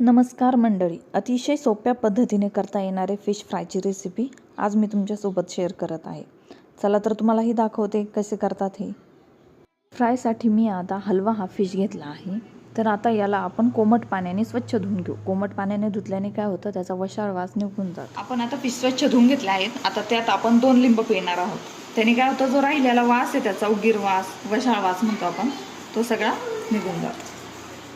नमस्कार मंडळी, अतिशय सोप्या पद्धतीने करता येणारे फिश फ्रायची रेसिपी आज मी तुमच्यासोबत शेअर करत आहे. चला तर तुम्हालाही दाखवते कसे करतात हे. फ्रायसाठी मी आता हलवा हा फिश घेतला आहे. तर आता याला आपण कोमट पाण्याने स्वच्छ धुवून घेऊ. कोमट पाण्याने धुतल्याने काय होतं, त्याचा वशाळ वास निघून जातो. आपण आता फिश स्वच्छ धुवून घेतले आहेत. आता त्यात आपण 2 लिंब पिळणार आहोत. त्याने काय होतं, जो राहिलेला वास आहे त्याचा उगीर वास, वशाळ वास म्हणतो आपण, तो सगळा निघून जातो.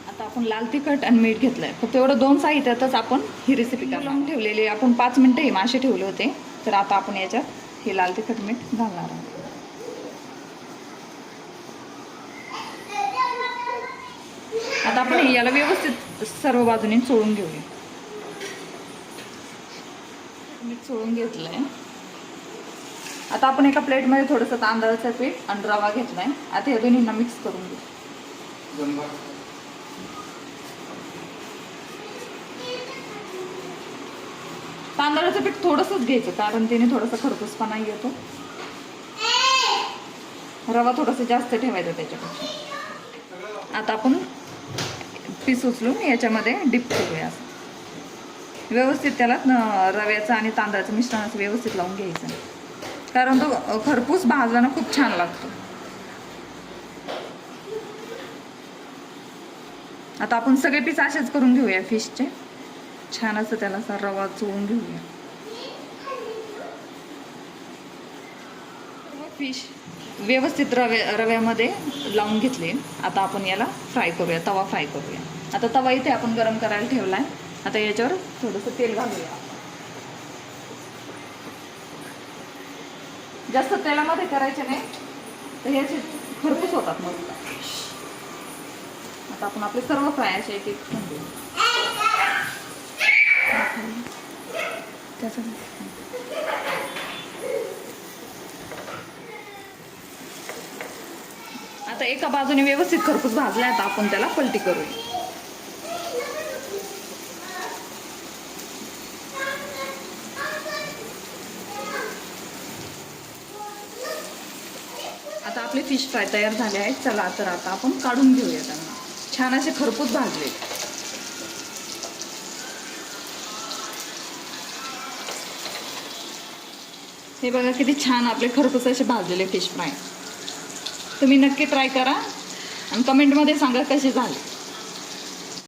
आता आपण लाल तिखट आणि मीठ घेतलंय. फक्त एवढं 2 साहित्यातच आपण ही रेसिपी लावून ठेवलेली. आपण 5 मिनिटं हे मासे ठेवले होते. तर आता आपण याच्यात हे लाल तिखट मीठ घालणार आहोत. आता आपण याला व्यवस्थित सर्व बाजूने चोळून घेऊया. मीठ चोळून घेतलंय. आता आपण एका प्लेटमध्ये थोडंसं तांदळाचं पीठ आणि रवा घेतलाय. आता हे दोन्हींना मिक्स करून घेऊ. तांदळाचं पीठ थोडंसंच घ्यायचं, कारण त्याने थोडासा खरपूसपणा येतो. रवा थोडासा जास्त ठेवायचा त्याच्यापेक्षा. आता आपण पीस उचलून याच्यामध्ये डिप करूया. व्यवस्थित त्याला रव्याचं आणि तांदळाचं मिश्रण असं व्यवस्थित लावून घ्यायचं, कारण तो खरपूस भाजल्यानं खूप छान लागतो. आता आपण सगळे पीस असेच करून घेऊया फिशचे. छान असं त्याला असा रवा चोळून घेऊया. फिश व्यवस्थित रव्यामध्ये लावून घेतले. आता आपण याला फ्राय करूया, तवा फ्राय करूया. आता तवा इथे आपण गरम करायला ठेवलाय. आता याच्यावर थोडंसं तेल घालूया. जास्त तेलामध्ये करायचे नाही तर ह्याचे खरपूस होतात मस्त. आता आपण आपले सर्व फ्राय असे एक एक घेऊ. आता एका बाजूने व्यवस्थित खरपूस भाजला. आता आपण त्याला पलटी करूया. आता आपले फिश फ्राय तयार झाले आहेत. चला तर आता आपण काढून घेऊया त्यांना. छान असे खरपूस भाजले. हे बघा किती छान आपले खरपूस असे भाजलेले फिश फ्राय. तुम्ही नक्की ट्राय करा आणि कमेंटमध्ये सांगा कसे झाले.